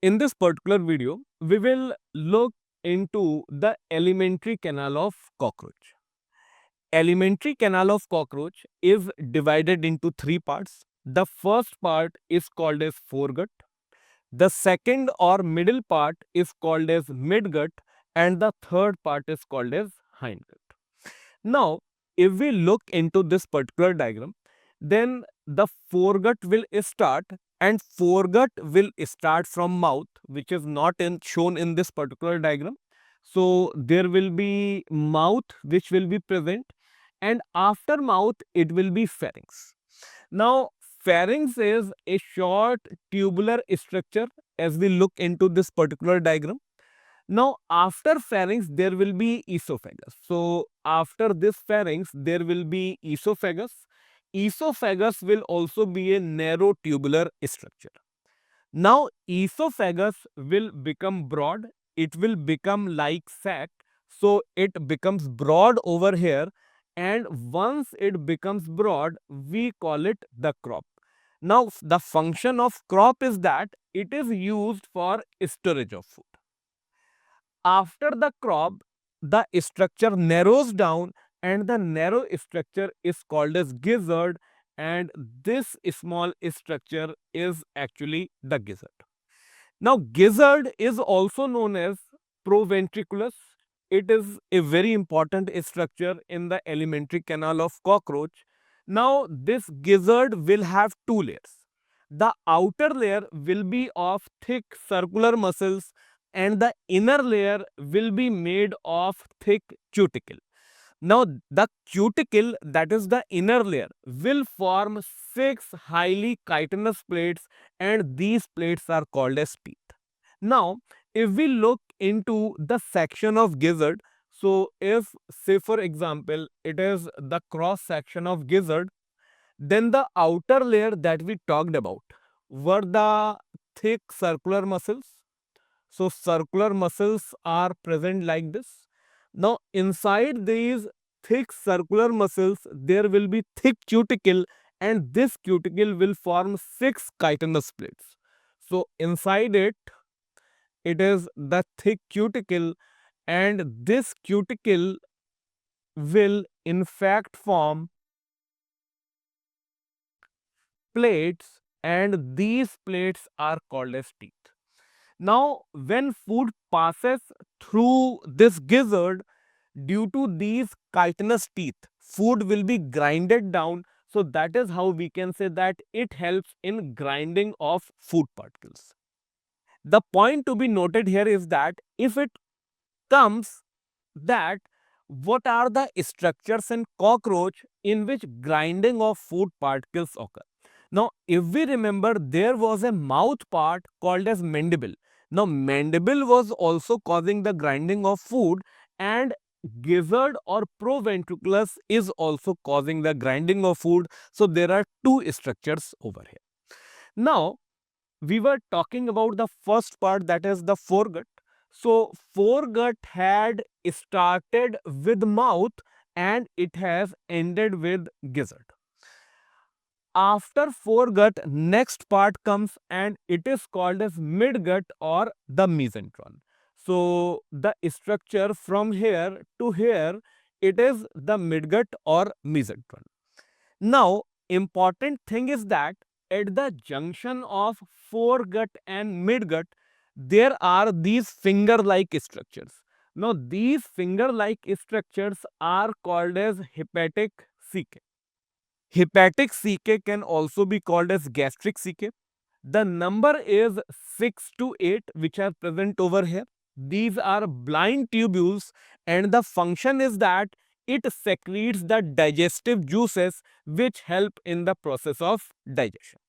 In this particular video, we will look into the alimentary canal of cockroach. Alimentary canal of cockroach is divided into three parts. The first part is called as foregut. The second or middle part is called as midgut, and the third part is called as hindgut. Now, if we look into this particular diagram, then the foregut will start, and foregut will start from mouth, which is not shown in this particular diagram. So there will be mouth which will be present, and after mouth it will be pharynx. Now, pharynx is a short tubular structure as we look into this particular diagram. Now, after pharynx, there will be esophagus. So, after this pharynx, there will be esophagus. Esophagus will also be a narrow tubular structure. Now, esophagus will become broad. It will become like sac. So, it becomes broad over here. And once it becomes broad, we call it the crop. Now, the function of crop is that it is used for storage of food. After the crop, the structure narrows down, and the narrow structure is called as gizzard, and this small structure is actually the gizzard. Now, gizzard is also known as proventriculus. It is a very important structure in the alimentary canal of cockroach. Now, this gizzard will have two layers. The outer layer will be of thick circular muscles, and the inner layer will be made of thick cuticle. Now, the cuticle, that is the inner layer, will form six highly chitinous plates, and these plates are called as teeth. Now, if we look into the section of gizzard, so if, say for example, it is the cross section of gizzard, then the outer layer that we talked about were the thick circular muscles. So, circular muscles are present like this. Now, inside these thick circular muscles, there will be thick cuticle, and this cuticle will form six chitinous plates. So, inside it, it is the thick cuticle, and this cuticle will in fact form plates, and these plates are called as teeth. Now, when food passes through this gizzard, due to these chitinous teeth, food will be grinded down. So, that is how we can say that it helps in grinding of food particles. The point to be noted here is that if it comes that what are the structures in cockroach in which grinding of food particles occur. Now, if we remember, there was a mouth part called as mandible. Now, mandible was also causing the grinding of food, and gizzard or proventriculus is also causing the grinding of food. So, there are two structures over here. Now, we were talking about the first part, that is the foregut. So, foregut had started with mouth and it has ended with gizzard. After foregut, next part comes and it is called as midgut or the mesentron. So, the structure from here to here, it is the midgut or mesentron. Now, important thing is that at the junction of foregut and midgut, there are these finger-like structures. Now, these finger-like structures are called as hepatic caeca. Hepatic caeca can also be called as gastric caeca. The number is 6 to 8, which are present over here. These are blind tubules, and the function is that it secretes the digestive juices which help in the process of digestion.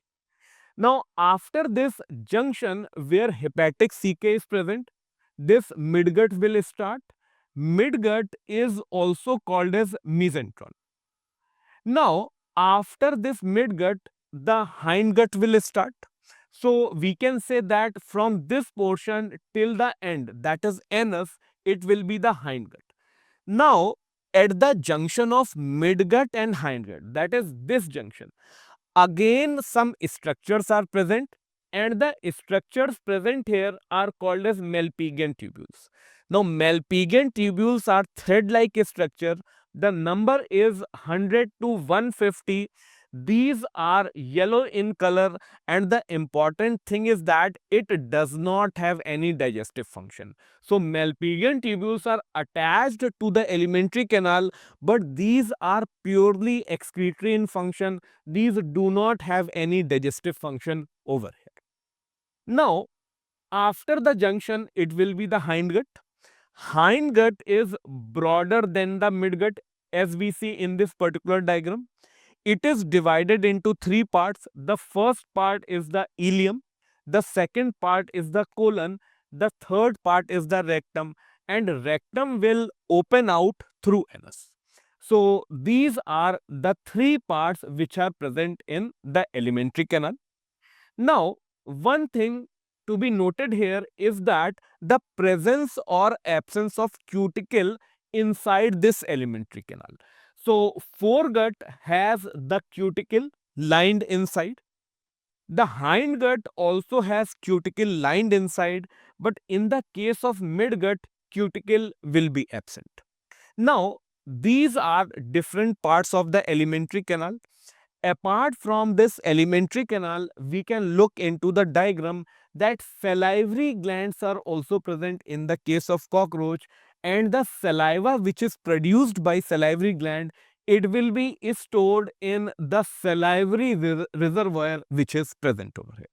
Now, after this junction where hepatic caeca is present, this midgut will start. Midgut is also called as mesentron. Now, after this midgut, the hindgut will start. So, we can say that from this portion till the end, that is anus, it will be the hindgut. Now, at the junction of midgut and hindgut, that is this junction, again some structures are present. and the structures present here are called as Malpighian tubules. Now, Malpighian tubules are thread-like structure. The number is 100 to 150. These are yellow in color, and the important thing is that it does not have any digestive function. So, Malpighian tubules are attached to the alimentary canal, but these are purely excretory in function. These do not have any digestive function over here. Now, after the junction, it will be the hindgut. Hindgut is broader than the midgut, as we see in this particular diagram. It is divided into three parts. The first part is the ileum, the second part is the colon, the third part is the rectum, and rectum will open out through anus. So, these are the three parts which are present in the alimentary canal. Now, one thing to be noted here is that the presence or absence of cuticle inside this alimentary canal. So, foregut has the cuticle lined inside. The hindgut also has cuticle lined inside, but in the case of midgut, cuticle will be absent. Now, these are different parts of the alimentary canal. Apart from this alimentary canal, we can look into the diagram that salivary glands are also present in the case of cockroach, and the saliva which is produced by salivary gland, it will be stored in the salivary reservoir which is present over here.